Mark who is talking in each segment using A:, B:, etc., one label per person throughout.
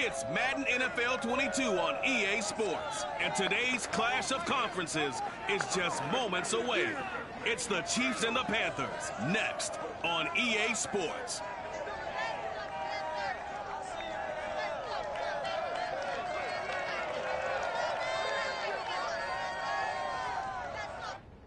A: It's Madden NFL 22 on EA Sports, and today's clash of conferences is just moments away. It's the Chiefs and the Panthers, next on EA Sports.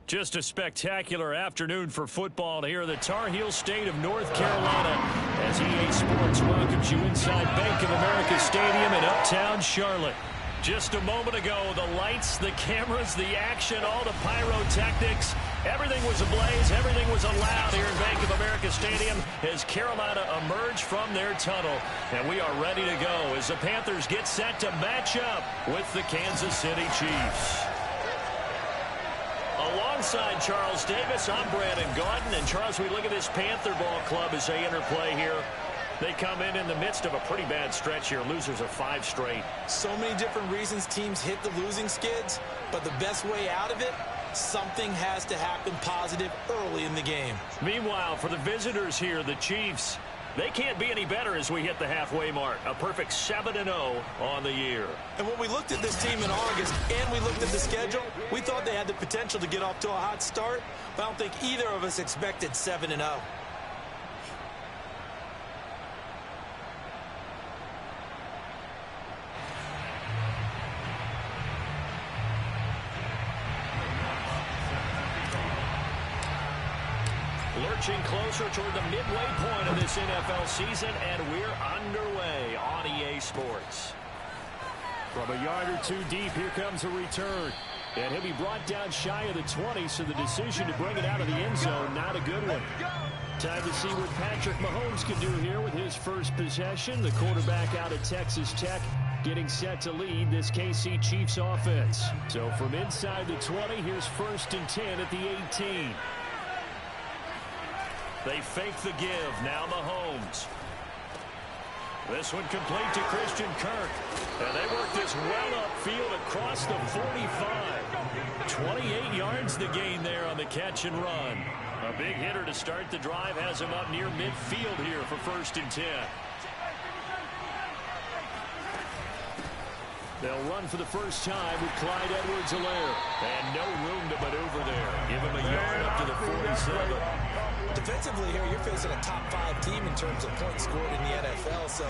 B: Just a spectacular afternoon for football here in the Tar Heel state of North Carolina as EA Sports welcomes you inside Bank of America Stadium in Uptown Charlotte. Just a moment ago, the lights, the cameras, the action, all the pyrotechnics, everything was ablaze, everything was allowed here in Bank of America Stadium as Carolina emerged from their tunnel. And we are ready to go as the Panthers get set to match up with the Kansas City Chiefs. Alongside Charles Davis, I'm Brandon Gaudin. And Charles, we look at this Panther ball club as they interplay here. They come in the midst of a pretty bad stretch here. Losers of 5 straight.
C: So many different reasons teams hit the losing skids, but the best way out of it, something has to happen positive early in the game.
B: Meanwhile, for the visitors here, the Chiefs, they can't be any better as we hit the halfway mark. A perfect 7-0 on the year.
C: And when we looked at this team in August and we looked at the schedule, we thought they had the potential to get off to a hot start. But I don't think either of us expected 7-0.
B: Lurching closer toward the midway point of this NFL season, and we're underway on EA Sports. From a yard or two deep, here comes a return. And he'll be brought down shy of the 20, so the decision to bring it out of the end zone, not a good one. Time to see what Patrick Mahomes can do here with his first possession. The quarterback out of Texas Tech getting set to lead this KC Chiefs offense. So from inside the 20, here's 1st and 10 at the 18. They fake the give. Now Mahomes. This one complete to Christian Kirk. And they work this well upfield across the 45. 28 yards the gain there on the catch and run. A big hitter to start the drive has him up near midfield here for 1st and 10. They'll run for the first time with Clyde Edwards-Helaire. And no room to maneuver there. Give him a yard up to the 47.
C: Defensively here, you're facing a top 5 team in terms of points scored in the NFL. So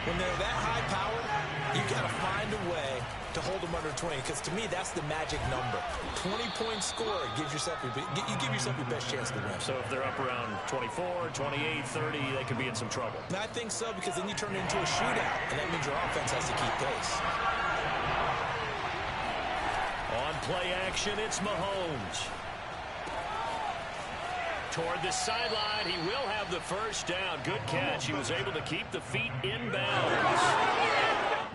C: when they're that high powered, you got to find a way to hold them under 20. Because to me, that's the magic number. 20-point score gives yourself you give yourself your best chance to win.
B: So if they're up around 24, 28, 30, they could be in some trouble.
C: And I think so, because then you turn it into a shootout, and that means your offense has to keep pace.
B: On play action, it's Mahomes. Toward the sideline, he will have the first down. Good catch. He was able to keep the feet in bounds.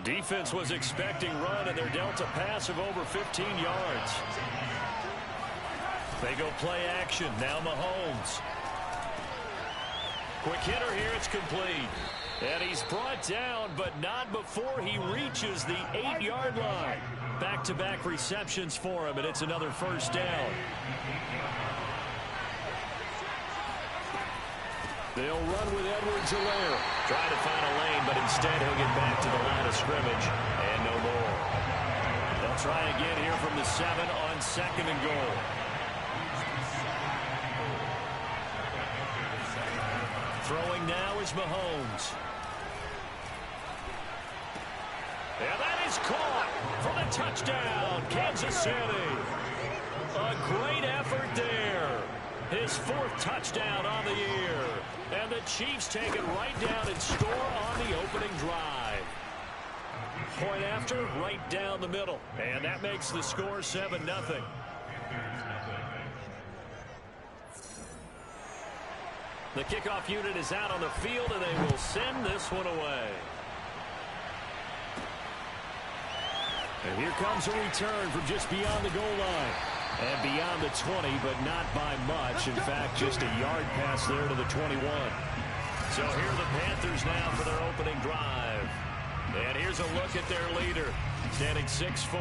B: Defense was expecting run, and they're dealt a pass of over 15 yards. They go play action. Now Mahomes. Quick hitter here. It's complete. And he's brought down, but not before he reaches the 8-yard line. Back-to-back receptions for him, and it's another first down. They'll run with Edwards-Helaire. Trying to find a lane, but instead he'll get back to the line of scrimmage. And no more. They'll try again here from the 7 on 2nd and goal. Throwing now is Mahomes. And that is caught for the touchdown, Kansas City. A great effort there. His 4th touchdown on the year. And the Chiefs take it right down and score on the opening drive. Point after, right down the middle. And that makes the score 7-0. The kickoff unit is out on the field, and they will send this one away. And here comes a return from just beyond the goal line. And beyond the 20, but not by much. In fact, just a yard pass there to the 21. So here are the Panthers now for their opening drive. And here's a look at their leader, standing 6'4".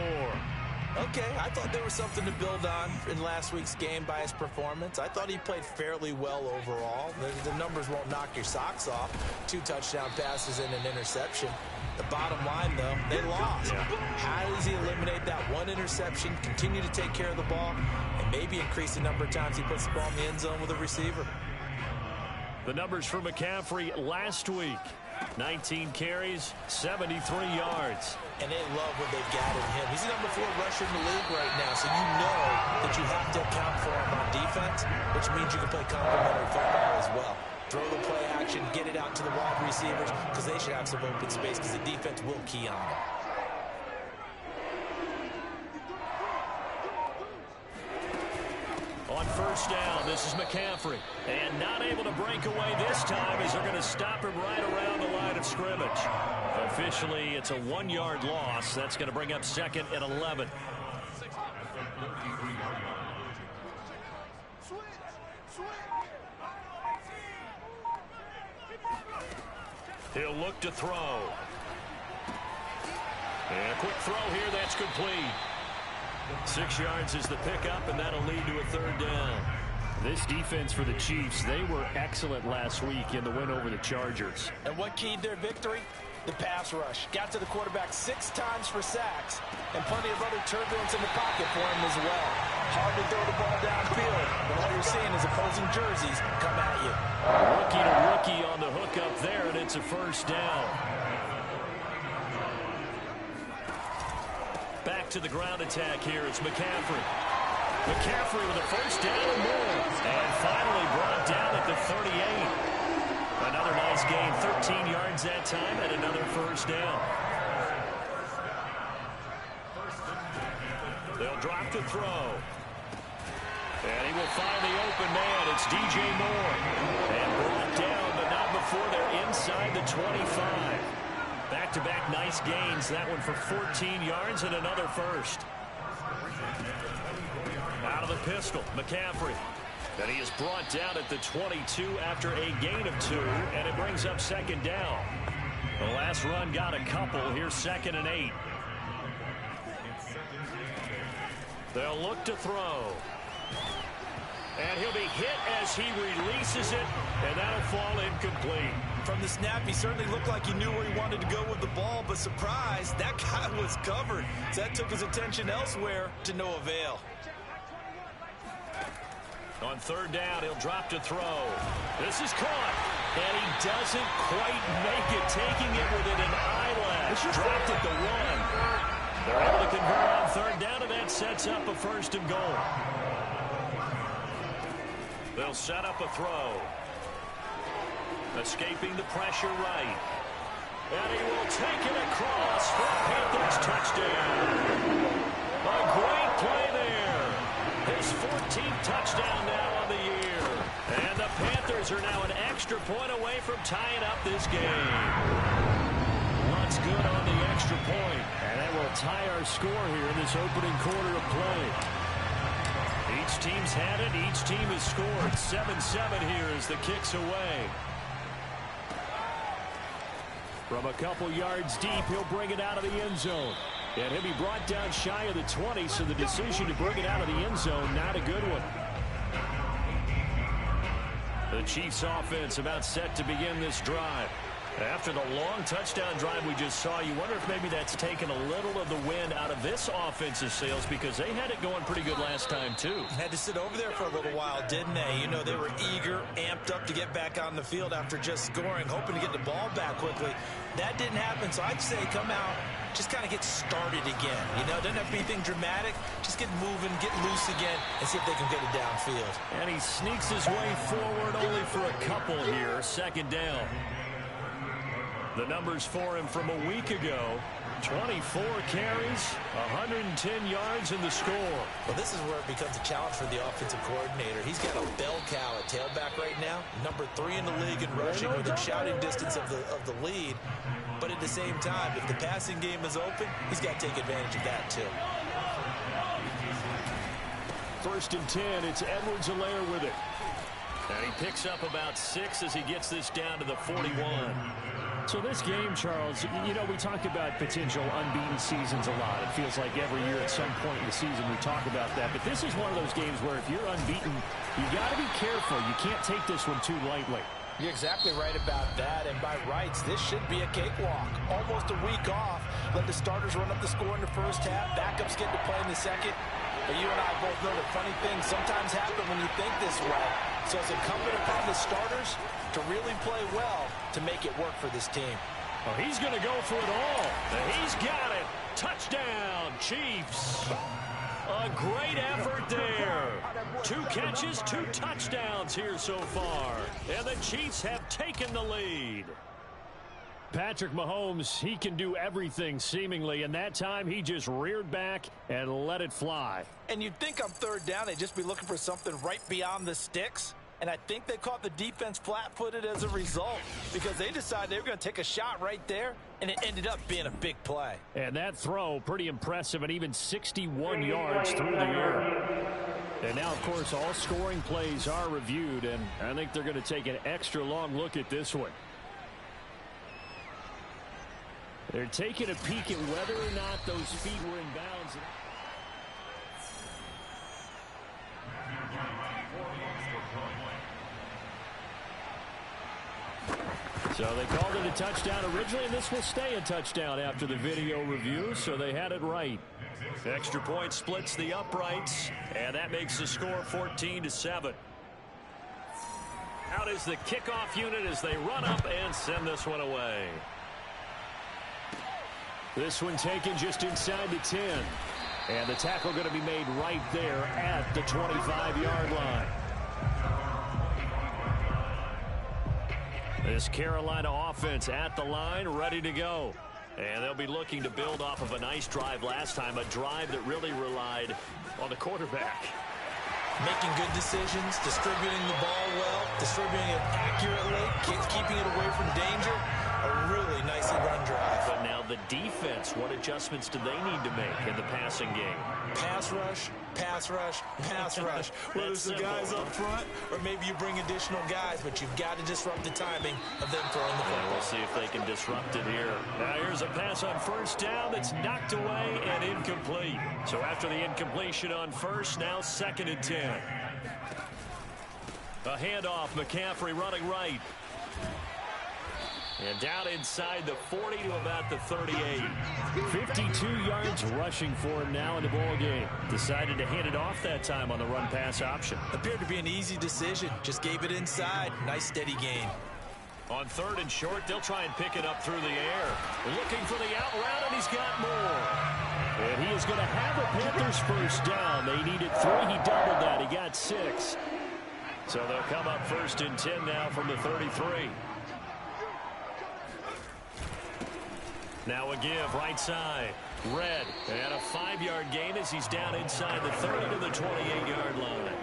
C: Okay, I thought there was something to build on in last week's game by his performance. I thought he played fairly well overall. The numbers won't knock your socks off. 2 touchdown passes and an interception. The bottom line, though, they lost. How does he eliminate that one interception, continue to take care of the ball, and maybe increase the number of times he puts the ball in the end zone with a receiver?
B: The numbers for McCaffrey last week. 19 carries, 73 yards.
C: And they love what they've got in him. He's the number 4 rusher in the league right now, so you know that you have to account for him on defense, which means you can play complementary football as well. Throw the play action, get it out to the wide receivers, because they should have some open space, because the defense will key on them.
B: On first down, this is McCaffrey. And not able to break away this time as they're going to stop him right around the line of scrimmage. Officially, it's a 1-yard loss. That's going to bring up 2nd and 11. He'll look to throw. And a quick throw here, that's complete. 6 yards is the pickup, and that'll lead to a 3rd down. This defense for the Chiefs, they were excellent last week in the win over the Chargers.
C: And what keyed their victory? The pass rush. Got to the quarterback 6 times for sacks, and plenty of other turbulence in the pocket for him as well. Hard to throw the ball downfield, but all you're seeing is opposing jerseys come at you.
B: Rookie to rookie on the hook up there, and it's a 1st down. Back to the ground attack here. It's McCaffrey. McCaffrey with a 1st down and more. And finally brought down at the 38. Another nice gain. 13 yards that time and another 1st down. They'll drop to throw. And he will find the open man. It's DJ Moore. And brought down, but not before they're inside the 25. Back-to-back nice gains. That one for 14 yards and another 1st. Out of the pistol, McCaffrey. And he is brought down at the 22 after a gain of 2, and it brings up 2nd down. The last run got a couple. Here's 2nd and 8. They'll look to throw. And he'll be hit as he releases it, and that'll fall incomplete.
C: From the snap, he certainly looked like he knew where he wanted to go with the ball, but surprise, that guy was covered. So that took his attention elsewhere to no avail.
B: On 3rd down, he'll drop to throw. This is caught, and he doesn't quite make it, taking it within an eyelash. Dropped at the 1. They're able to convert on 3rd down, and that sets up a 1st and goal. They'll set up a throw. Escaping the pressure right. And he will take it across for a Panthers touchdown. A great play there. His 14th touchdown now on the year. And the Panthers are now an extra point away from tying up this game. What's good on the extra point. And that will tie our score here in this opening quarter of play. Each team's had it. Each team has scored. 7-7 here as the kick's away. From a couple yards deep, he'll bring it out of the end zone. And he'll be brought down shy of the 20, so the decision to bring it out of the end zone, not a good one. The Chiefs offense about set to begin this drive. After the long touchdown drive we just saw, you wonder if maybe that's taken a little of the wind out of this offensive sails, because they had it going pretty good last time, too.
C: Had to sit over there for a little while, didn't they? You know, they were eager, amped up to get back on the field after just scoring, hoping to get the ball back quickly. That didn't happen, so I'd say come out, just kind of get started again. You know, doesn't have to be anything dramatic. Just get moving, get loose again, and see if they can get it downfield.
B: And he sneaks his way forward only for a couple here. 2nd down. The numbers for him from a week ago: 24 carries, 110 yards in the score.
C: Well, this is where it becomes a challenge for the offensive coordinator. He's got a bell cow at tailback right now, number 3 in the league in rushing, within shouting distance of the lead. But at the same time, if the passing game is open, he's got to take advantage of that too.
B: 1st and 10. It's Edwards-Helaire with it. And he picks up about 6 as he gets this down to the 41. So this game, Charles, you know, we talk about potential unbeaten seasons a lot. It feels like every year at some point in the season we talk about that. But this is one of those games where if you're unbeaten, you got to be careful. You can't take this one too lightly.
C: You're exactly right about that, and by rights, this should be a cakewalk. Almost a week off. Let the starters run up the score in the first half. Backups get to play in the second. But you and I both know that funny things sometimes happen when you think this way. So it's incumbent upon the starters to really play well to make it work for this team.
B: Oh, he's going to go for it all. He's got it. Touchdown, Chiefs. A great effort there. 2 catches, 2 touchdowns here so far. And the Chiefs have taken the lead. Patrick Mahomes, he can do everything seemingly, and that time he just reared back and let it fly.
C: And you'd think on third down they'd just be looking for something right beyond the sticks. And I think they caught the defense flat-footed as a result because they decided they were going to take a shot right there, and it ended up being a big play.
B: And that throw, pretty impressive, and even 61 yards through the air. And now, of course, all scoring plays are reviewed, and I think they're going to take an extra long look at this one. They're taking a peek at whether or not those feet were in bounds. So they called it a touchdown originally, and this will stay a touchdown after the video review, so they had it right. Extra point splits the uprights, and that makes the score 14-7. Out is the kickoff unit as they run up and send this one away. This one taken just inside the 10. And the tackle going to be made right there at the 25-yard line. This Carolina offense at the line, ready to go. And they'll be looking to build off of a nice drive last time, a drive that really relied on the quarterback.
C: Making good decisions, distributing the ball well, distributing it accurately, keeping it away from danger. A really nicely run drive.
B: But now the defense, what adjustments do they need to make in the passing game?
C: Pass rush, pass rush, pass rush. Whether it's the guys up front or maybe you bring additional guys, but you've got to disrupt the timing of them throwing the football.
B: We'll see if they can disrupt it here. Now here's a pass on first down that's knocked away and incomplete. So after the incompletion on first, now 2nd and 10. A handoff, McCaffrey running right. And down inside the 40 to about the 38. 52 yards rushing for him now in the ball game. Decided to hand it off that time on the run-pass option.
C: Appeared to be an easy decision. Just gave it inside. Nice steady gain.
B: On 3rd and short, they'll try and pick it up through the air. Looking for the out route, and he's got more. And he is going to have a Panthers first down. They needed 3. He doubled that. He got 6. So they'll come up 1st and 10 now from the 33. Now a give, right side. Red, and a 5-yard gain as he's down inside the 30 to the 28-yard line.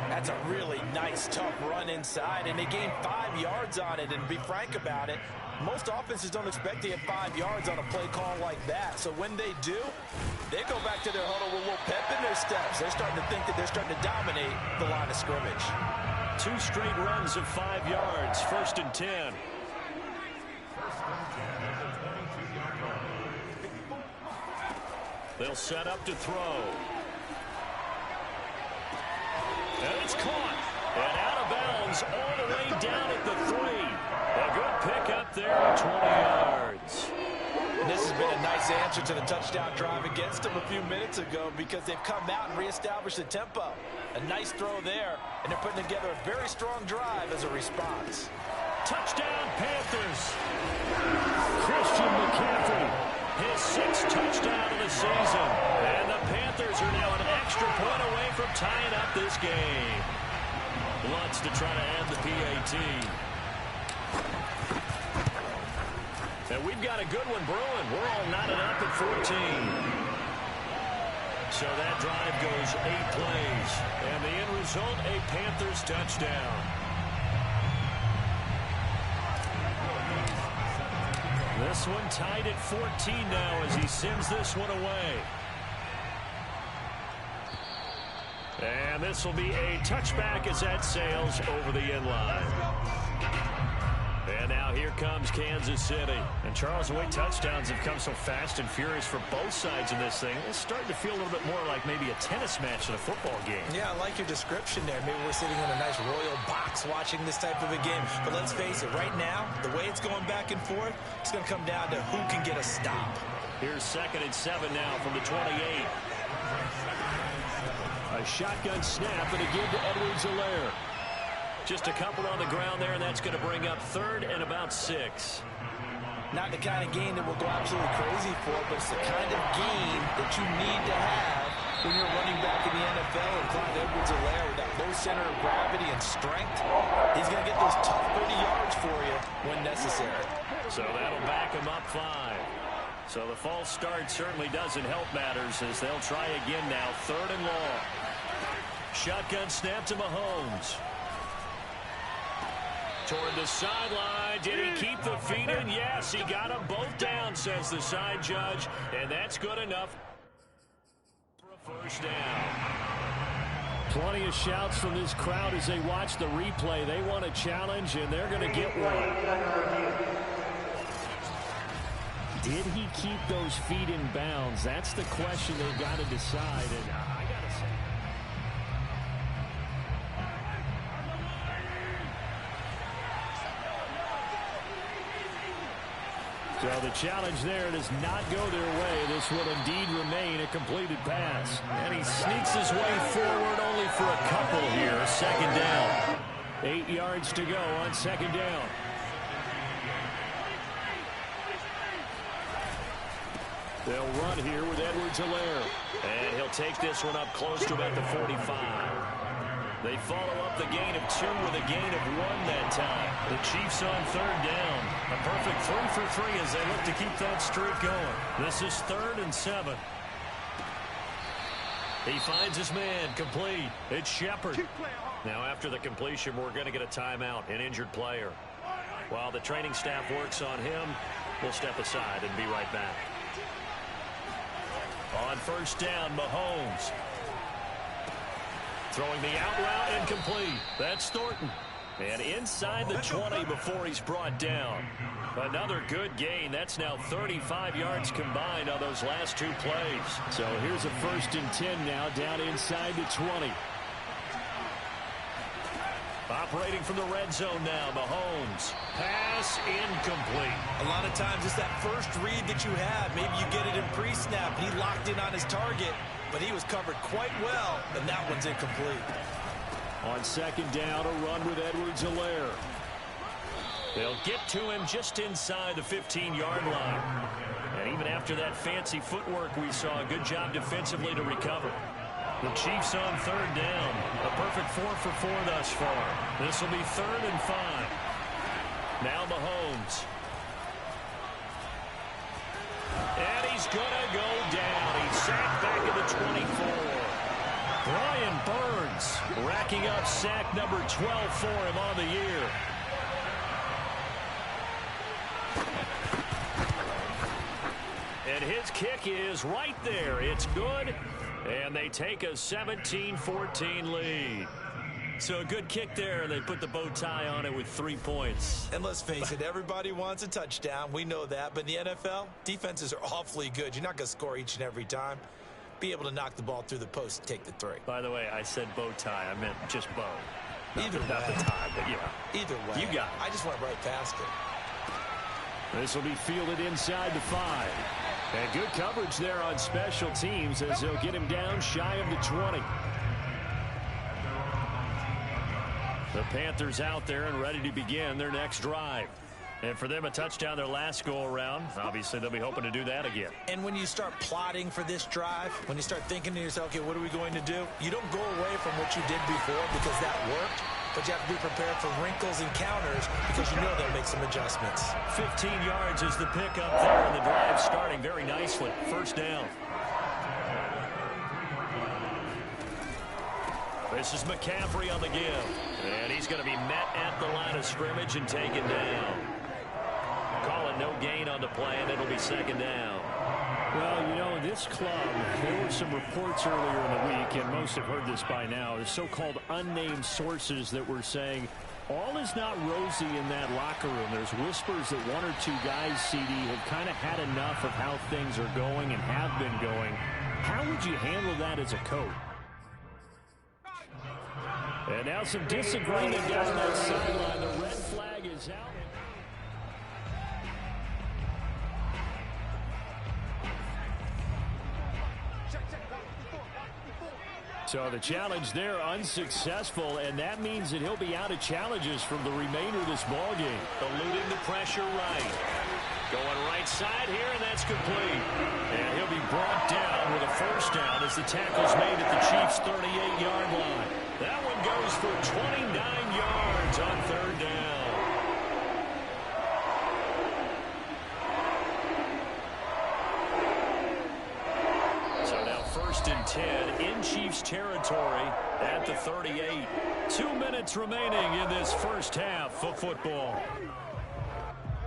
C: That's a really nice, tough run inside, and they gained 5 yards on it. And to be frank about it, most offenses don't expect to get 5 yards on a play call like that. So when they do, they go back to their huddle with a little pep in their steps. They're starting to think that they're starting to dominate the line of scrimmage.
B: 2 straight runs of 5 yards, 1st and 10. They'll set up to throw. And it's caught. And out of bounds all the way down at the 3. A good pick up there, 20 yards.
C: And this has been a nice answer to the touchdown drive against them a few minutes ago because they've come out and reestablished the tempo. A nice throw there, and they're putting together a very strong drive as a response.
B: Touchdown, Panthers. Christian McCaffrey, his 6th touchdown of the season. And the Panthers are now an extra point away from tying up this game. Lutz to try to end the PAT. And we've got a good one brewing. We're all knotted up at 14. So that drive goes 8 plays. And the end result, a Panthers touchdown. This one tied at 14 now as he sends this one away. And this will be a touchback as that sails over the end line. And now here comes Kansas City. And Charles, the way touchdowns have come so fast and furious for both sides of this thing, it's starting to feel a little bit more like maybe a tennis match than a football game.
C: Yeah, I like your description there. Maybe we're sitting in a nice royal box watching this type of a game. But let's face it, right now, the way it's going back and forth, it's going to come down to who can get a stop.
B: Here's 2nd and 7 now from the 28. A shotgun snap and a give to Edwards-Helaire. Just a couple on the ground there, and that's going to bring up 3rd and about 6.
C: Not the kind of game that we'll go absolutely crazy for, but it's the kind of game that you need to have when you're running back in the NFL. And Clyde Edwards-Helaire, with that low center of gravity and strength, he's going to get those tough 30 yards for you when necessary.
B: So that'll back him up 5. So the false start certainly doesn't help matters as they'll try again now. 3rd and long. Shotgun snap to Mahomes. Toward the sideline. Did he keep the feet in? Yes, he got them both down, says the side judge. And that's good enough for a first down. Plenty of shouts from this crowd as they watch the replay. They want a challenge, and they're going to get one. Did he keep those feet in bounds? That's the question they've got to decide. And I got to say, so the challenge there does not go their way. This will indeed remain a completed pass. And he sneaks his way forward only for a couple here. 2nd down. 8 yards to go on 2nd down. They'll run here with Edwards-Helaire. And he'll take this one up close to about the 45. They follow up the gain of 2 with a gain of 1 that time. The Chiefs on 3rd down. A perfect 3 for 3 as they look to keep that streak going. This is 3rd and 7. He finds his man complete. It's Shepard. Now after the completion, we're going to get a timeout, an injured player. While the training staff works on him, we'll step aside and be right back. On 1st down, Mahomes. Throwing the out route and complete. That's Thornton. And inside the 20 before he's brought down. Another good gain. That's now 35 yards combined on those last 2 plays. So here's a 1st and 10 now down inside the 20. Operating from the red zone now, Mahomes. Pass incomplete.
C: A lot of times it's that first read that you have. Maybe you get it in pre-snap, and he locked in on his target, but he was covered quite well, and that one's incomplete.
B: On 2nd down, a run with Edwards-Helaire. They'll get to him just inside the 15-yard line. And even after that fancy footwork, we saw a good job defensively to recover. The Chiefs on 3rd down. A perfect 4 for 4 thus far. This will be 3rd and 5. Now Mahomes. And he's going to go down. He's sacked back at the 24. Brian Burns racking up sack number 12 for him on the year. And his kick is right there. It's good. And they take a 17-14 lead. So a good kick there, and they put the bow tie on it with 3 points.
C: And let's face it, everybody wants a touchdown. We know that. But in the NFL, defenses are awfully good. You're not going to score each and every time. Be able to knock the ball through the post and take the 3.
B: By the way, I said bow tie. I meant just bow.
C: Either way.
B: Not the tie, but yeah.
C: Either way.
B: You got it.
C: I just went right past it.
B: This will be fielded inside the 5. And good coverage there on special teams as they'll get him down shy of the 20. The Panthers out there and ready to begin their next drive. And for them, a touchdown their last go-around. Obviously, they'll be hoping to do that again.
C: And when you start plotting for this drive, when you start thinking to yourself, okay, what are we going to do? You don't go away from what you did before because that worked. But you have to be prepared for wrinkles and counters because you know they'll make some adjustments.
B: 15 yards is the pickup there, and the drive starting very nicely. 1st down. This is McCaffrey on the give. And he's going to be met at the line of scrimmage and taken down. Calling no gain on the play, and it'll be 2nd down. Well, you know, this club, there were some reports earlier in the week, and most have heard this by now, the so-called unnamed sources that were saying All is not rosy in that locker room. There's whispers that one or two guys, CD, have kind of had enough of how things are going and have been going. How would you handle that as a coach? And now some disagreement down that sideline. The red flag is out. So the challenge there unsuccessful, and that means that he'll be out of challenges from the remainder of this ball game. Eluding the pressure right. Going right side here, and that's complete. And he'll be brought down with a first down as the tackle's made at the Chiefs' 38-yard line. That one goes for 29 yards on third down. First and 10 in Chiefs territory at the 38. 2 minutes remaining in this first half of football.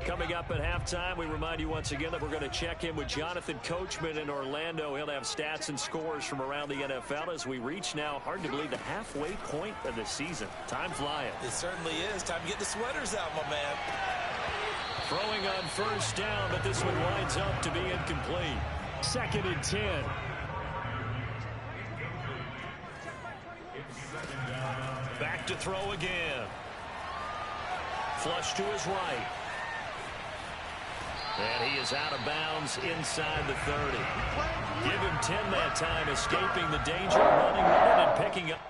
B: Coming up at halftime, we remind you once again that we're going to check in with Jonathan Coachman in Orlando. He'll have stats and scores from around the NFL as we reach now, hard to believe, the halfway point of the season. Time flying.
C: It certainly is. Time to get the sweaters out, my man.
B: Throwing on first down, but this one winds up to be incomplete. 2nd and 10. Back to throw again. Flush to his right. And he is out of bounds inside the 30. Give him 10 that time, escaping the danger, running with it and picking up.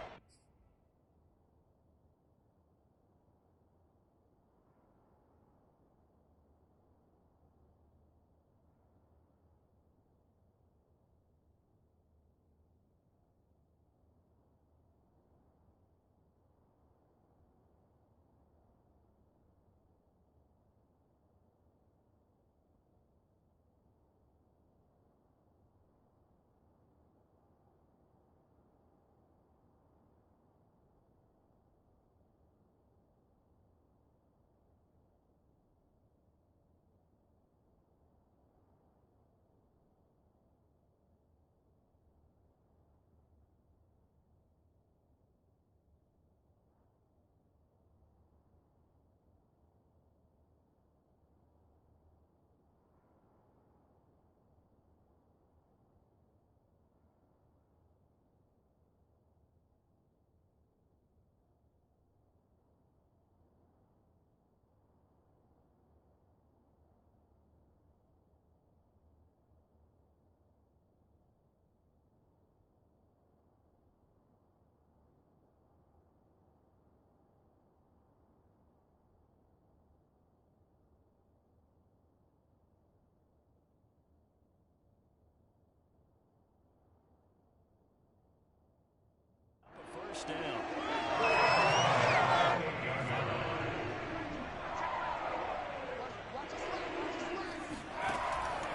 B: First down.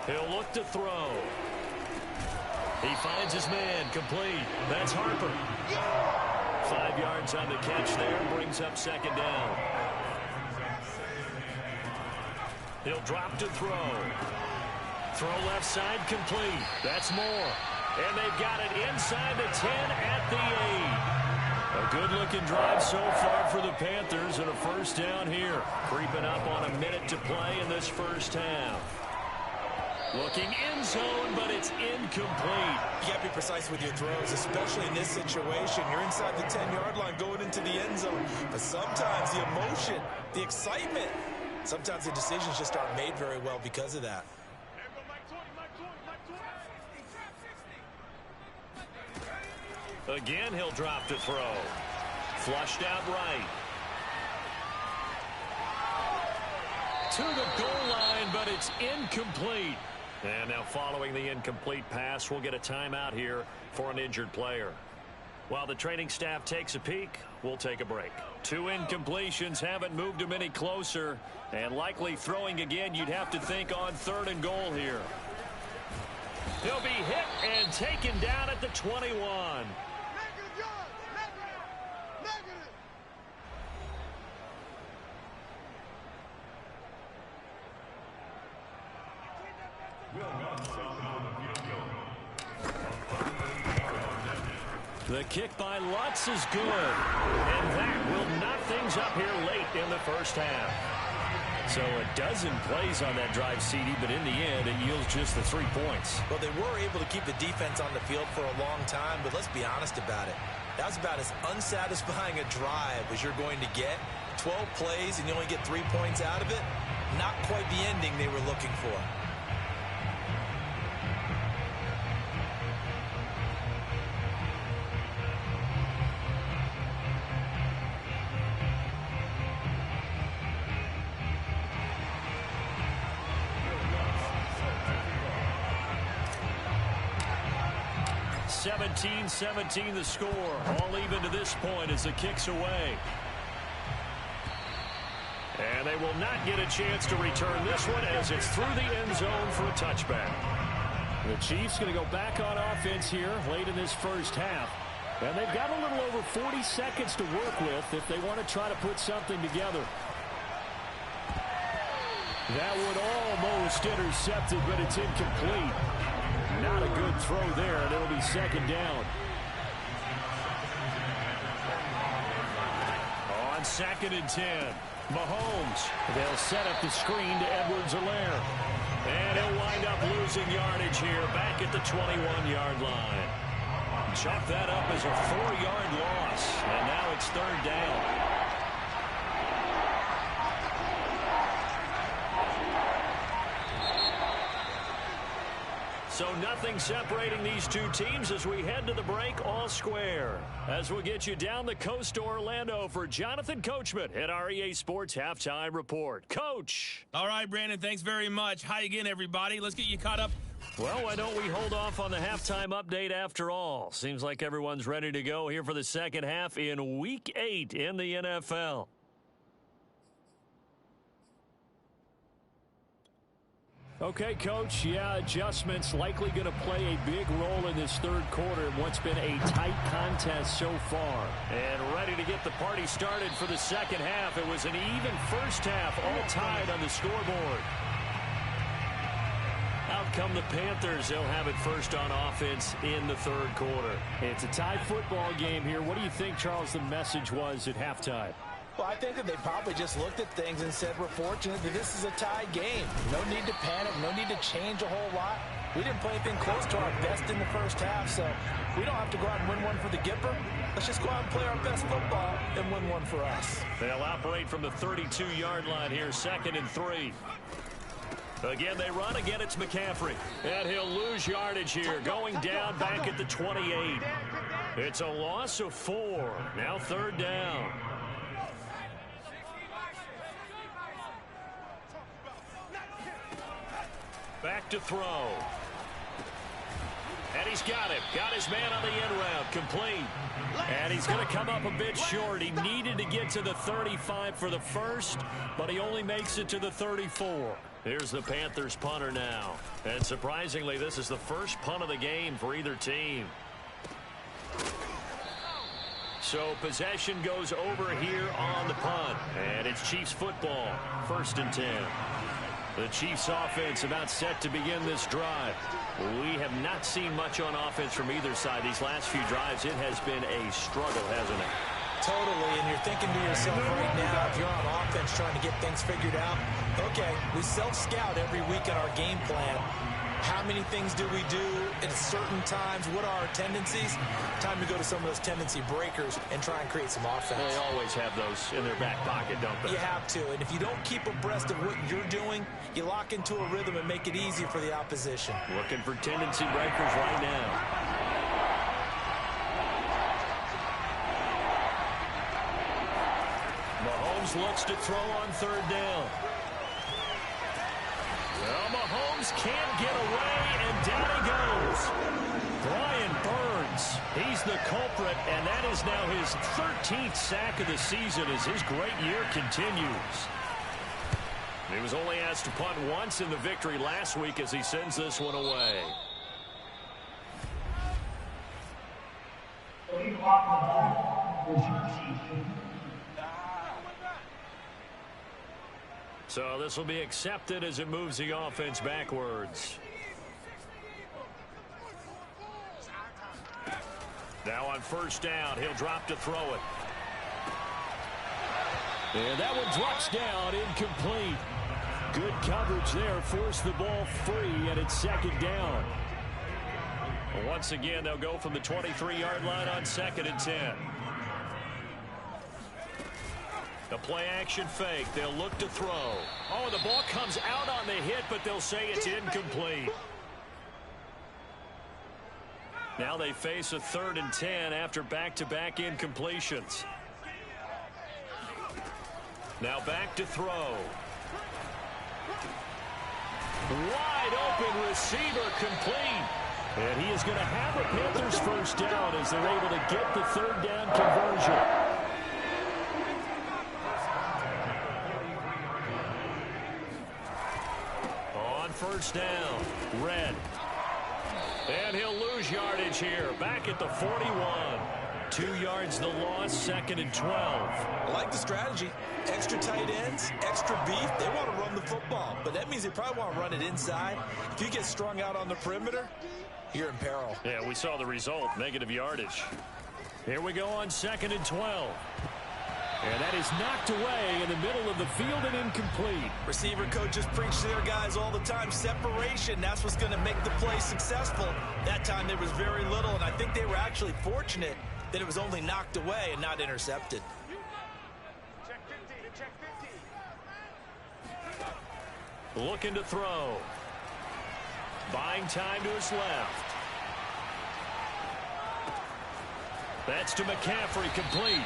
B: He'll look to throw. He finds his man, complete. That's Harper. 5 yards on the catch there, brings up second down. He'll drop to throw. Throw left side, complete. That's Moore. And they've got it inside the 10 at the 8. A good-looking drive so far for the Panthers, and a first down here. Creeping up on a minute to play in this first half. Looking end zone, but it's incomplete.
C: You got to be precise with your throws, especially in this situation. You're inside the 10-yard line going into the end zone. But sometimes the emotion, the excitement, sometimes the decisions just aren't made very well because of that.
B: Again, he'll drop to throw. Flushed out right. To the goal line, but it's incomplete. And now following the incomplete pass, we'll get a timeout here for an injured player. While the training staff takes a peek, we'll take a break. 2 incompletions haven't moved him any closer. And likely throwing again, you'd have to think on 3rd and goal here. He'll be hit and taken down at the 21. The kick by Lutz is good. And that will knock things up here late in the first half. So a dozen plays on that drive, CD, but in the end, it yields just the 3 points.
C: Well, they were able to keep the defense on the field for a long time, but let's be honest about it. That was about as unsatisfying a drive as you're going to get. 12 plays and you only get 3 points out of it. Not quite the ending they were looking for.
B: (17-17) the score. All even to this point as the kick's away. And they will not get a chance to return this one as it's through the end zone for a touchback. The Chiefs going to go back on offense here late in this first half. And they've got a little over 40 seconds to work with if they want to try to put something together. That would almost intercepted, but it's incomplete. Not a good throw there, and it'll be second down. On 2nd and 10, Mahomes. They'll set up the screen to Edwards-Helaire. And he'll wind up losing yardage here back at the 21-yard line. Chalk that up as a 4-yard loss, and now it's third down. So nothing separating these two teams as we head to the break all square. As we'll get you down the coast to Orlando for Jonathan Coachman at our EA Sports Halftime Report. Coach.
D: All right, Brandon, thanks very much. Hi again, everybody. Let's get you caught up.
B: Well, why don't we hold off on the halftime update after all? Seems like everyone's ready to go here for the second half in Week 8 in the NFL. Okay, Coach, yeah, adjustments likely going to play a big role in this third quarter in what's been a tight contest so far. And ready to get the party started for the second half. It was an even first half, all tied on the scoreboard. Out come the Panthers. They'll have it first on offense in the third quarter. It's a tied football game here. What do you think, Charles, the message was at halftime?
C: Well, I think that they probably just looked at things and said, we're fortunate that this is a tied game. No need to panic, no need to change a whole lot. We didn't play anything close to our best in the first half, so we don't have to go out and win one for the Gipper. Let's just go out and play our best football and win one for us.
B: They'll operate from the 32-yard line here, 2nd and 3. Again, they run. Again, it's McCaffrey. And he'll lose yardage here, going down back at the 28. It's a loss of 4. Now third down. Back to throw. And he's got him. Got his man on the end route. Complete. And he's going to come up a bit short. He needed to get to the 35 for the first, but he only makes it to the 34. Here's the Panthers punter now. And surprisingly, this is the first punt of the game for either team. So possession goes over here on the punt. And it's Chiefs football. 1st and 10. The Chiefs offense about set to begin this drive. We have not seen much on offense from either side. These last few drives, it has been a struggle, hasn't it?
C: Totally, and you're thinking to yourself right now, if you're on offense trying to get things figured out, okay, we self-scout every week in our game plan. How many things do we do at certain times? What are our tendencies? Time to go to some of those tendency breakers and try and create some offense.
B: They always have those in their back pocket, don't they?
C: You have to, and if you don't keep abreast of what you're doing, you lock into a rhythm and make it easy for the opposition.
B: Looking for tendency breakers right now. Mahomes looks to throw on third down. Well, Mahomes can't get away, and down he goes. Brian Burns, he's the culprit, and that is now his 13th sack of the season as his great year continues. He was only asked to punt once in the victory last week as he sends this one away. So this will be accepted as it moves the offense backwards. Now on first down, he'll drop to throw it. And that one drops down, incomplete. Good coverage there, forced the ball free, and it's second down. Once again, they'll go from the 23-yard line on 2nd and 10. The play-action fake. They'll look to throw. Oh, the ball comes out on the hit, but they'll say it's incomplete. Now they face a 3rd and 10 after back-to-back incompletions. Now back to throw. Wide open receiver, complete. And he is going to have a Panthers first down as they're able to get the 3rd down conversion. On first down, Red. And he'll lose yardage here. Back at the 41. 2 yards the loss, 2nd and 12.
C: I like the strategy. Extra tight ends, extra beef. They want to run the football, but that means they probably want to run it inside. If you get strung out on the perimeter, you're in peril.
B: Yeah, we saw the result, negative yardage. Here we go on 2nd and 12. And that is knocked away in the middle of the field and incomplete.
C: Receiver coaches preach to their guys all the time. Separation, that's what's going to make the play successful. That time there was very little, and I think they were actually fortunate that it was only knocked away and not intercepted.
B: Looking to throw. Buying time to his left. That's to McCaffrey, complete.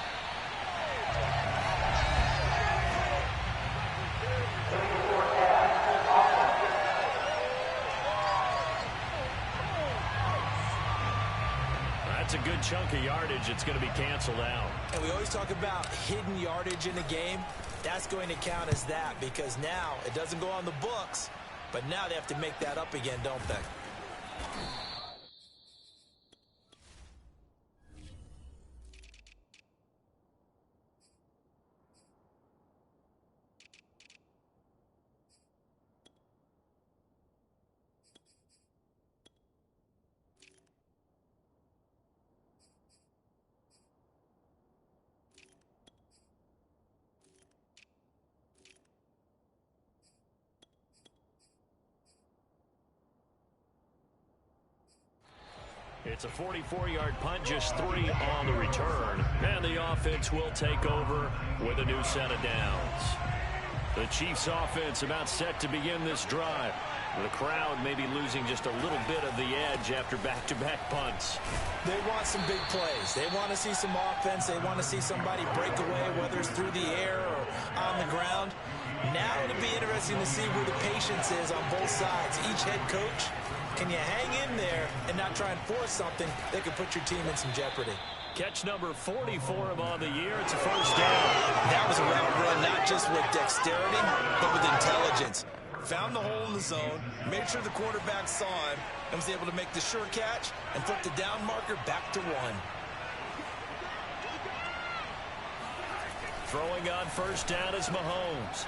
B: That's a good chunk of yardage. It's going to be canceled out.
C: And we always talk about hidden yardage in a game. That's going to count as that because now it doesn't go on the books, but now they have to make that up again, don't they?
B: It's a 44-yard punt, just 3 on the return. And the offense will take over with a new set of downs. The Chiefs offense about set to begin this drive. The crowd may be losing just a little bit of the edge after back-to-back punts.
C: They want some big plays. They want to see some offense. They want to see somebody break away, whether it's through the air or on the ground. Now it'll be interesting to see where the patience is on both sides. Each head coach, can you hang in there and not try and force something that could put your team in some jeopardy?
B: Catch number 44 on the year. It's a first down.
C: That was a route run, not just with dexterity, but with intelligence. Found the hole in the zone, made sure the quarterback saw him, and was able to make the sure catch and put the down marker back to 1.
B: Throwing on first down is Mahomes.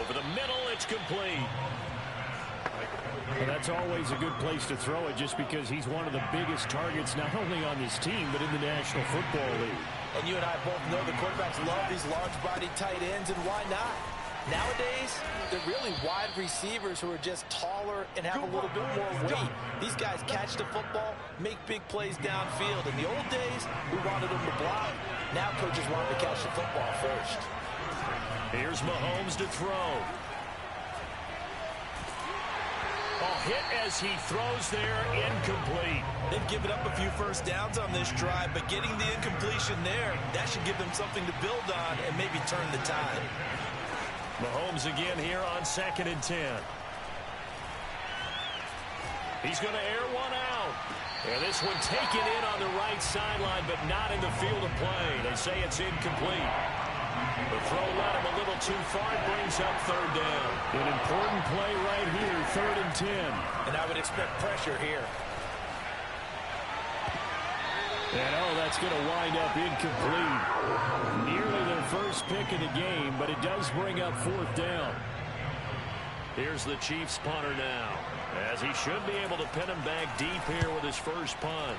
B: Over the middle, it's complete.
E: Well, that's always a good place to throw it just because he's one of the biggest targets not only on this team but in the National Football League.
C: And you and I both know the quarterbacks love these large-bodied tight ends, and why not? Nowadays, they're really wide receivers who are just taller and have a little bit more weight. These guys catch the football, make big plays downfield. In the old days, we wanted them to block. Now coaches want them to catch the football first.
B: Here's Mahomes to throw. Oh, hit as he throws there, incomplete.
C: They've given up a few first downs on this drive, but getting the incompletion there, that should give them something to build on and maybe turn the tide.
B: Mahomes again here on 2nd and 10. He's going to air one out. And this one taken in on the right sideline, but not in the field of play. They say it's incomplete. The throw led him a little too far. It brings up 3rd down.
E: An important play right here, 3rd and 10.
C: And I would expect pressure here.
E: And oh, that's going to wind up incomplete. Nearly their first pick of the game, but it does bring up 4th down.
B: Here's the Chiefs punter now, as he should be able to pin him back deep here with his first punt.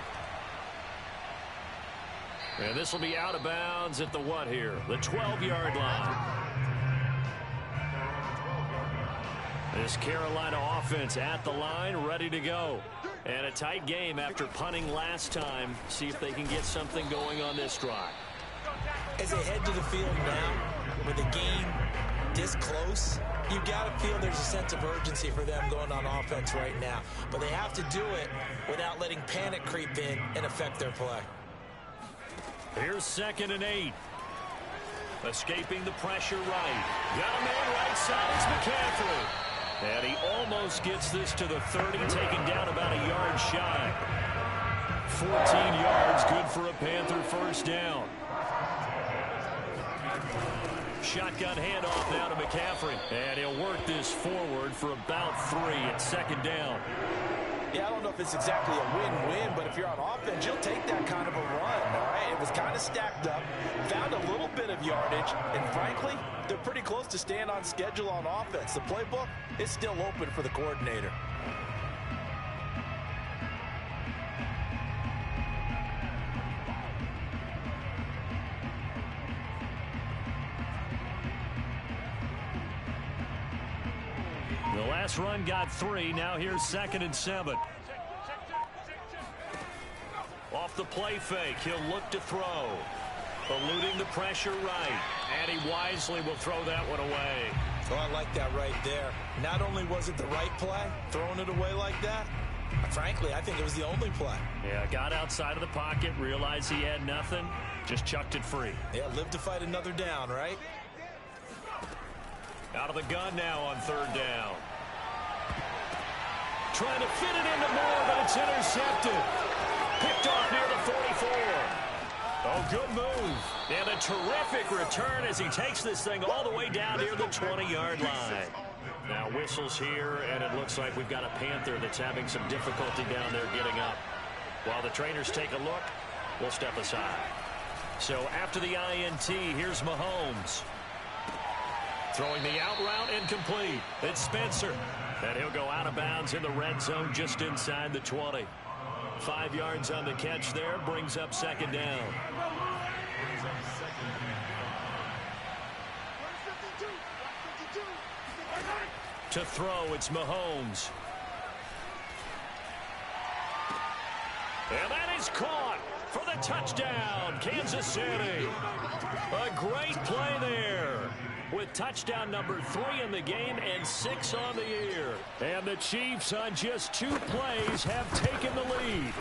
B: And this will be out of bounds at the what here? The 12-yard line. This Carolina offense at the line, ready to go. And a tight game after punting last time. See if they can get something going on this drive.
C: As they head to the field now, with the game this close, you've got to feel there's a sense of urgency for them going on offense right now. But they have to do it without letting panic creep in and affect their play.
B: Here's 2nd and 8. Escaping the pressure right. Got a man right side. It's McCaffrey. And he almost gets this to the 30, taken down about a yard shy. 14 yards, good for a Panther first down. Shotgun handoff now to McCaffrey. And he'll work this forward for about 3 at 2nd down.
C: Yeah, I don't know if it's exactly a win-win, but if you're on offense, you'll take that kind of a run, all right? It was kind of stacked up, found a little bit of yardage, and frankly, they're pretty close to staying on schedule on offense. The playbook is still open for the coordinator.
B: The last run got 3. Now here's 2nd and 7. Off the play fake, he'll look to throw. Eluding the pressure right. And he wisely will throw that one away.
C: Oh, I like that right there. Not only was it the right play, throwing it away like that, frankly, I think it was the only play.
B: Yeah, got outside of the pocket, realized he had nothing, just chucked it free.
C: Yeah, live to fight another down, right?
B: Out of the gun now on 3rd down. Trying to fit it into Moore, but it's intercepted. Picked off near the 44. Oh, good move. And a terrific return as he takes this thing all the way down near the 20-yard line. Now whistles here, and it looks like we've got a Panther that's having some difficulty down there getting up. While the trainers take a look, we'll step aside. So after the INT, here's Mahomes. Throwing the out route incomplete. It's Spencer. And he'll go out of bounds in the red zone just inside the 20. 5 yards on the catch there, brings up 2nd down. To throw, it's Mahomes. And that is caught for the touchdown, Kansas City. A great play there, with touchdown number 3 in the game and 6 on the year. And the Chiefs on just 2 plays have taken the lead.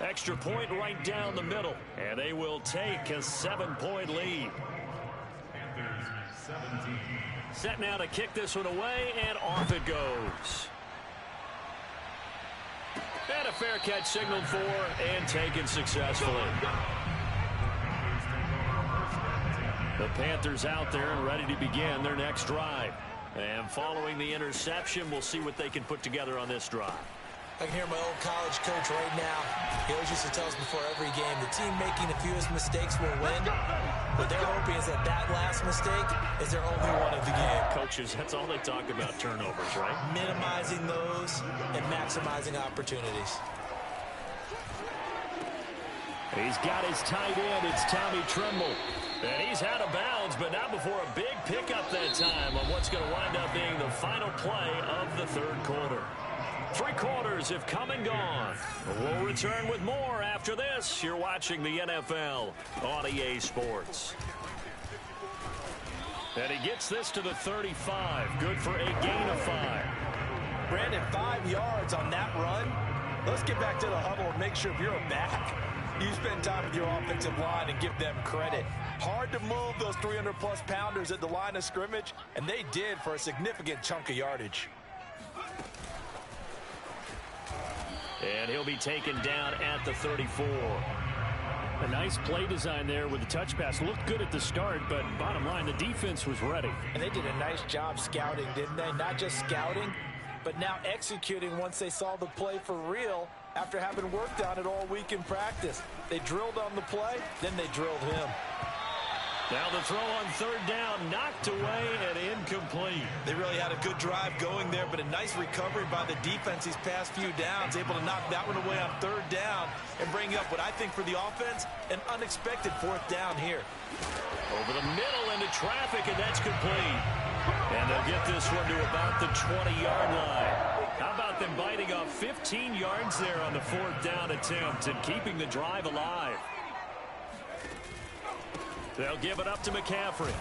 B: Extra point right down the middle, and they will take a 7-point lead. Set now to kick this one away, and off it goes. And a fair catch signaled for and taken successfully. The Panthers out there and ready to begin their next drive. And following the interception, we'll see what they can put together on this drive.
C: I can hear my old college coach right now. He always used to tell us before every game, the team making the fewest mistakes will win. What they're hoping is that that last mistake is their only one of the game.
B: Coaches, that's all they talk about, turnovers, right?
C: Minimizing those and maximizing opportunities.
B: He's got his tight end. It's Tommy Tremble. And he's out of bounds, but not before a big pickup that time on what's going to wind up being the final play of the 3rd quarter. 3 quarters have come and gone. We'll return with more after this. You're watching the NFL on EA Sports. And he gets this to the 35. Good for a gain of 5.
C: Brandon, 5 yards on that run. Let's get back to the huddle and make sure if you're a back, you spend time with your offensive line and give them credit. Hard to move those 300-plus pounders at the line of scrimmage, and they did for a significant chunk of yardage.
B: And he'll be taken down at the 34.
E: A nice play design there with the touch pass. Looked good at the start, but bottom line, the defense was ready.
C: And they did a nice job scouting, didn't they? Not just scouting, but now executing once they saw the play for real after having worked on it all week in practice. They drilled on the play, then they drilled him.
B: Now the throw on third down, knocked away and incomplete.
C: They really had a good drive going there, but a nice recovery by the defense these past few downs, able to knock that one away on third down and bring up what I think for the offense, an unexpected fourth down here.
B: Over the middle into traffic, and that's complete. And they'll get this one to about the 20-yard line. How about them biting off 15 yards there on the fourth down attempt and keeping the drive alive? They'll give it up to McCaffrey.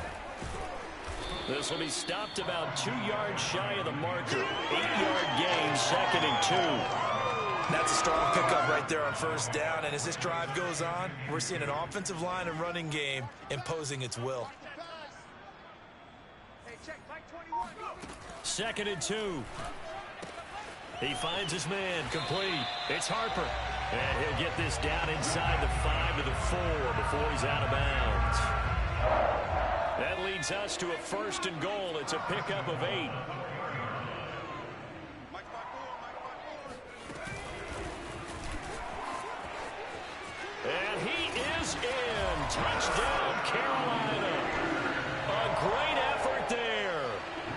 B: This will be stopped about 2 yards shy of the marker. 8-yard gain, 2nd and 2.
C: That's a strong pickup right there on first down. And as this drive goes on, we're seeing an offensive line and running game imposing its will.
B: 2nd and 2. He finds his man, complete. It's Harper. And he'll get this down inside the 5 to the 4 before he's out of bounds. That leads us to a 1st and goal. It's a pickup of 8. And he is in. Touchdown, Carolina. A great effort there.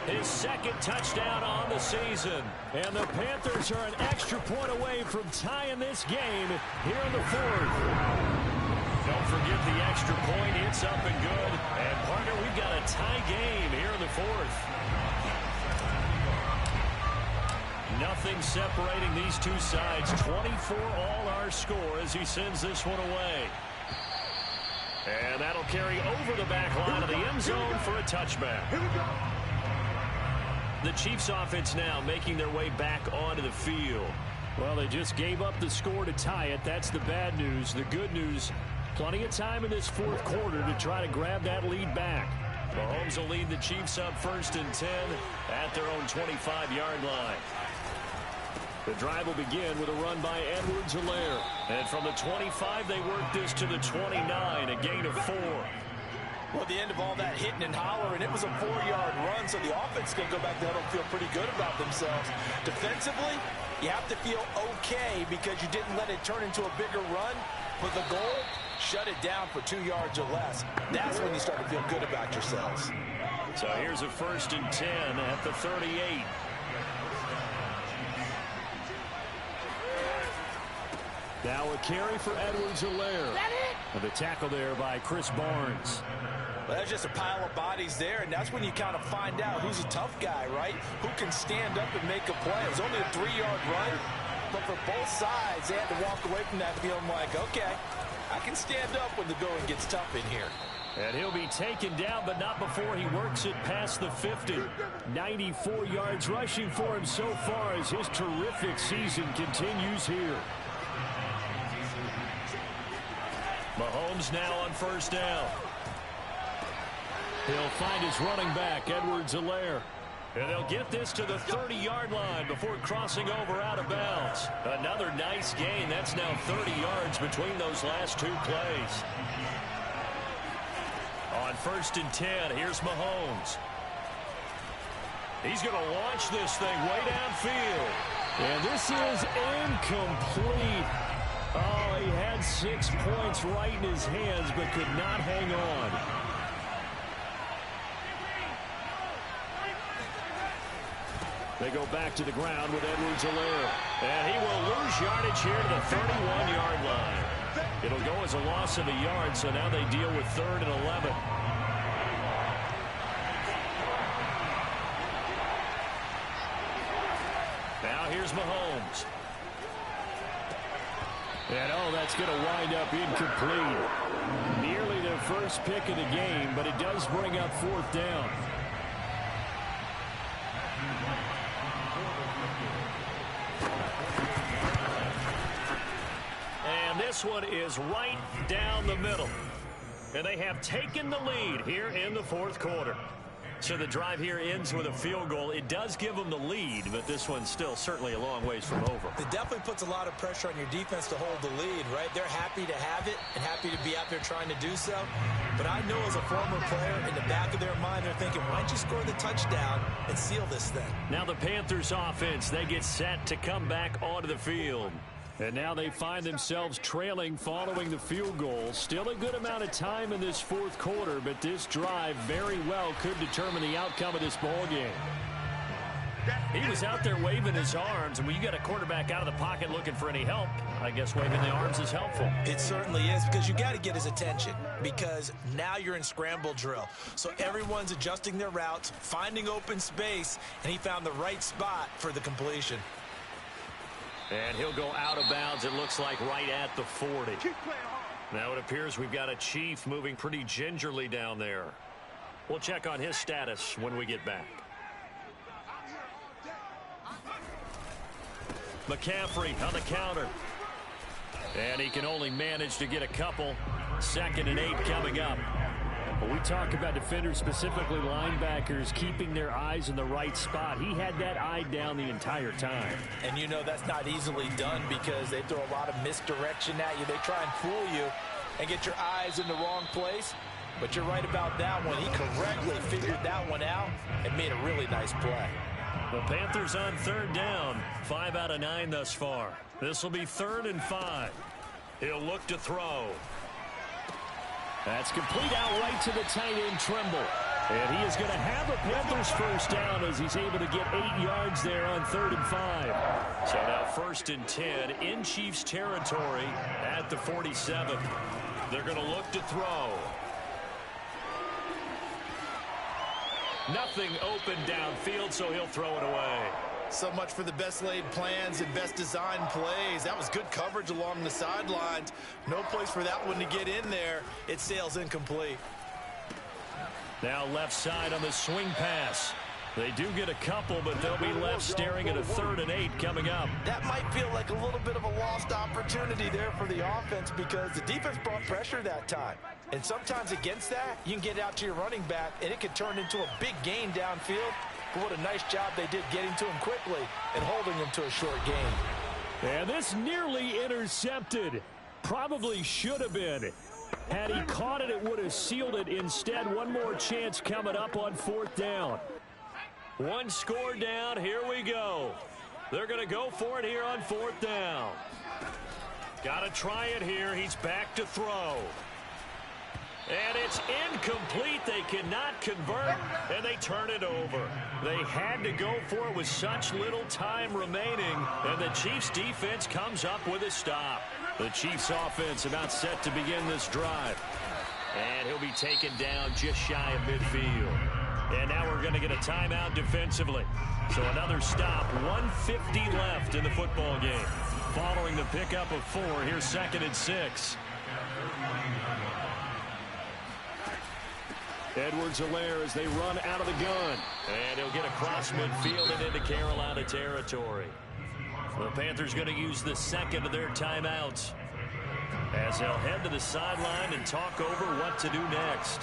B: His 2nd touchdown on the season. And the Panthers are an extra point away from tying this game here in the 4th. Don't forget the extra point. It's up and good. And, partner, we've got a tie game here in the 4th. Nothing separating these two sides. 24 all our score as he sends this one away. And that'll carry over the back line of the end zone for a touchback. The Chiefs offense now making their way back onto the field.
E: Well, they just gave up the score to tie it. That's the bad news. The good news, plenty of time in this 4th quarter to try to grab that lead back.
B: Mahomes will lead the Chiefs up 1st and 10 at their own 25-yard line. The drive will begin with a run by Edwards-Helaire. And from the 25, they work this to the 29, a gain of 4.
C: Well, at the end of all that hitting and hollering, it was a 4-yard run, so the offense can go back to huddle and feel pretty good about themselves. Defensively, you have to feel okay because you didn't let it turn into a bigger run, but the goal, shut it down for 2 yards or less. That's when you start to feel good about yourselves.
B: So here's a 1st and 10 at the 38.
E: Now a carry for Edwards-Helaire. And the tackle there by Chris Barnes.
C: Well, there's just a pile of bodies there, and that's when you kind of find out who's a tough guy, right? Who can stand up and make a play. It was only a 3-yard run, but for both sides, they had to walk away from that feeling like, okay, I can stand up when the going gets tough in here.
B: And he'll be taken down, but not before he works it past the 50.
E: 94 yards rushing for him so far as his terrific season continues here.
B: Mahomes now on 1st down.
E: He'll find his running back, Edwards-Helaire.
B: And they'll get this to the 30-yard line before crossing over out of bounds. Another nice gain. That's now 30 yards between those last 2 plays. On 1st and 10, here's Mahomes. He's going to launch this thing way downfield.
E: And this is incomplete. Oh, he had 6 points right in his hands, but could not hang on. They go back to the ground with Edwards-Helaire.
B: And he will lose yardage here to the 31-yard line. It'll go as a loss of a yard, so now they deal with 3rd and 11. Now here's Mahomes.
E: And, oh, that's going to wind up incomplete. Nearly their first pick of the game, but it does bring up 4th down.
B: And this one is right down the middle. And they have taken the lead here in the 4th quarter. So the drive here ends with a field goal. It does give them the lead, but this one's still certainly a long ways from over.
C: It definitely puts a lot of pressure on your defense to hold the lead, right? They're happy to have it and happy to be out there trying to do so. But I know as a former player, in the back of their mind, they're thinking, why don't you score the touchdown and seal this thing?
B: Now the Panthers offense, they get set to come back onto the field.
E: And now they find themselves trailing following the field goal. Still a good amount of time in this fourth quarter, but this drive very well could determine the outcome of this ball game.
B: He was out there waving his arms, and when you got a quarterback out of the pocket looking for any help, I guess waving the arms is helpful.
C: It certainly is, because you got to get his attention, because now you're in scramble drill. So everyone's adjusting their routes, finding open space, and he found the right spot for the completion.
B: And he'll go out of bounds, it looks like, right at the 40. Now it appears we've got a Chief moving pretty gingerly down there. We'll check on his status when we get back. McCaffrey on the counter. And he can only manage to get a couple. 2nd and 8 coming up.
E: When we talk about defenders, specifically linebackers, keeping their eyes in the right spot. He had that eye down the entire time.
C: And you know that's not easily done, because they throw a lot of misdirection at you. They try and fool you and get your eyes in the wrong place. But you're right about that one. He correctly figured that one out and made a really nice play.
B: The Panthers on 3rd down. 5 out of 9 thus far. This will be 3rd and 5. He'll look to throw.
E: That's complete out right to the tight end, Trimble. And he is going to have a Panthers first down as he's able to get 8 yards there on 3rd and 5.
B: So now 1st and 10 in Chiefs territory at the 47. They're going to look to throw. Nothing open downfield, so he'll throw it away.
C: So much for the best laid plans and best designed plays. That was good coverage along the sidelines. No place for that one to get in there. It sails incomplete.
B: Now left side on the swing pass. They do get a couple, but they'll be left staring at a 3rd and 8 coming up.
C: That might feel like a little bit of a lost opportunity there for the offense, because the defense brought pressure that time. And sometimes against that, you can get out to your running back, and it could turn into a big gain downfield. But what a nice job they did getting to him quickly and holding him to a short gain.
E: And this nearly intercepted. Probably should have been. Had he caught it, it would have sealed it. Instead, one more chance coming up on 4th down.
B: One score down. Here we go. They're going to go for it here on 4th down. Got to try it here. He's back to throw. And it's incomplete. They cannot convert, and they turn it over. They had to go for it with such little time remaining, and the Chiefs' defense comes up with a stop. The Chiefs' offense about set to begin this drive. And he'll be taken down just shy of midfield. And now we're going to get a timeout defensively. So another stop, 1:50 left in the football game. Following the pickup of 4, here's 2nd and 6.
E: Edwards-Helaire as they run out of the gun.
B: And he'll get across midfield and into Carolina territory. The Panthers going to use the 2nd of their timeouts as they'll head to the sideline and talk over what to do next.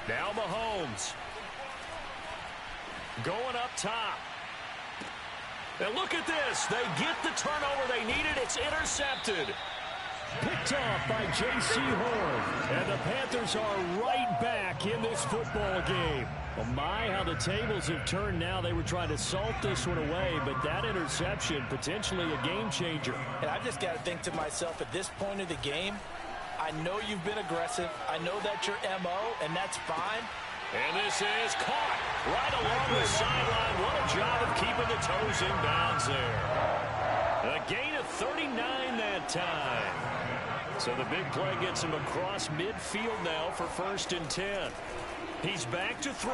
B: Now Mahomes going up top. And look at this. They get the turnover they needed. It's intercepted.
E: Picked off by J.C. Horn. And the Panthers are right back in this football game. Well, my, how the tables have turned now. They were trying to salt this one away, but that interception, potentially a game changer.
C: And I just got to think to myself, at this point of the game, I know you've been aggressive. I know that's your M.O., and that's fine.
B: And this is caught right along the sideline. What a job of keeping the toes in bounds there. A gain of 39 that time. So the big play gets him across midfield now for 1st and 10. He's back to throw.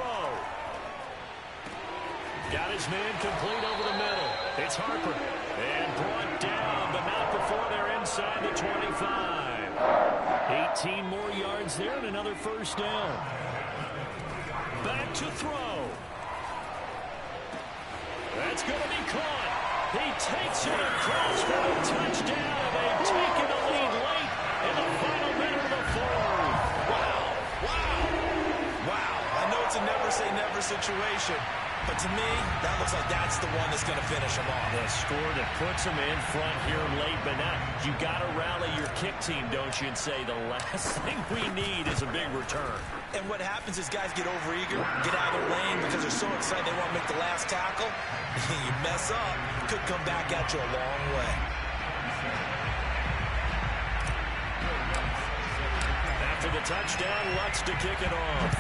B: Got his man complete over the middle. It's Harper. And brought down, but not before they're inside the 25.
E: 18 more yards there and another first down.
B: Back to throw. That's going to be caught. He takes it across for a touchdown, and they've taken the lead late in the final minute of the 4th.
C: Wow. I know it's a never say never situation, But to me, that looks like that's the one that's going to finish them off.
B: The score that puts them in front here late, but now you got to rally your kick team, don't you, and say the last thing we need is a big return.
C: And what happens is guys get overeager, get out of their lane because they're so excited they want to make the last tackle. You mess up, could come back at you a long way.
B: After the touchdown, Lutz to kick it off.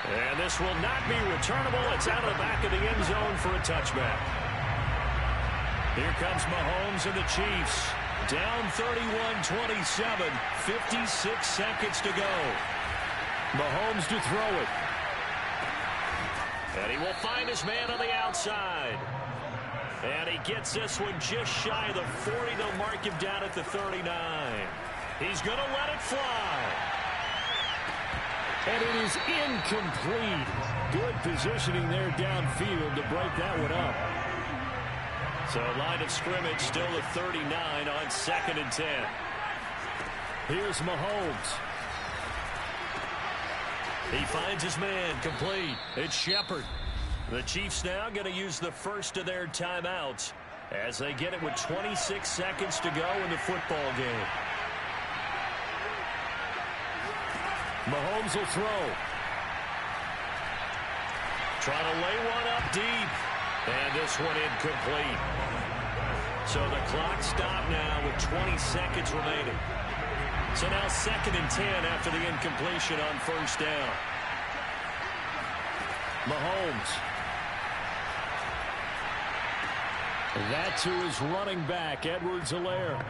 B: And this will not be returnable. It's out of the back of the end zone for a touchback. Here comes Mahomes and the Chiefs. Down 31-27, 56 seconds to go. Mahomes to throw it. And he will find his man on the outside. And he gets this one just shy of the 40. They'll mark him down at the 39. He's going to let it fly.
E: And it is incomplete. Good positioning there downfield to break that one up.
B: So line of scrimmage still at 39 on 2nd and 10.
E: Here's Mahomes.
B: He finds his man complete. It's Shepard. The Chiefs now going to use the first of their timeouts as they get it with 26 seconds to go in the football game.
E: Mahomes will throw.
B: Trying to lay one up deep. And this one incomplete. So the clock stopped now with 20 seconds remaining. So now 2nd and 10 after the incompletion on first down.
E: Mahomes. That to his running back, Edwards-Helaire.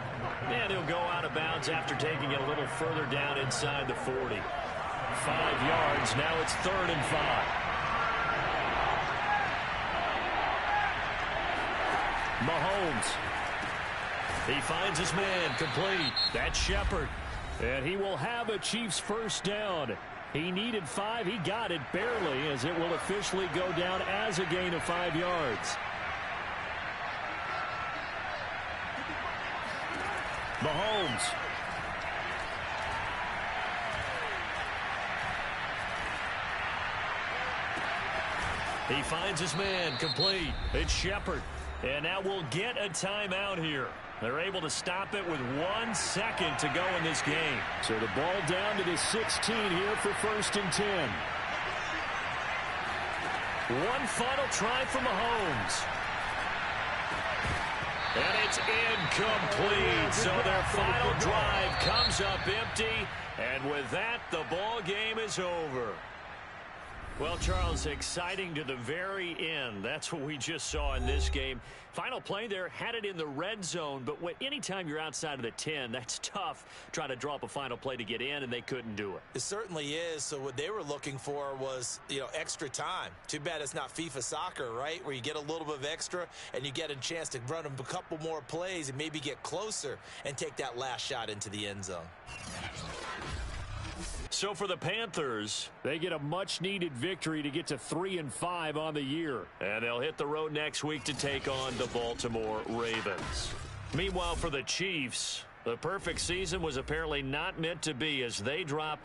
B: And he'll go out of bounds after taking it a little further down inside the 40. 5 yards. Now it's 3rd and 5.
E: Mahomes.
B: He finds his man complete. That's Shepard.
E: And he will have a Chiefs first down. He needed 5. He got it barely, as it will officially go down as a gain of 5 yards. Mahomes.
B: He finds his man complete. It's Shepard. And now we'll get a timeout here. They're able to stop it with 1 second to go in this game.
E: So the ball down to the 16 here for 1st and 10.
B: One final try for Mahomes. And it's incomplete. So their final drive comes up empty. And with that, the ball game is over. Well, Charles, exciting to the very end. That's what we just saw in this game. Final play there, had it in the red zone, but anytime you're outside of the 10, that's tough. Trying to draw up a final play to get in, and they couldn't do it.
C: It certainly is. So what they were looking for was, extra time. Too bad it's not FIFA soccer, right, where you get a little bit of extra and you get a chance to run a couple more plays and maybe get closer and take that last shot into the end zone.
B: So for the Panthers,
E: they get a much-needed victory to get to 3-5 on the year.
B: And they'll hit the road next week to take on the Baltimore Ravens. Meanwhile, for the Chiefs, the perfect season was apparently not meant to be as they drop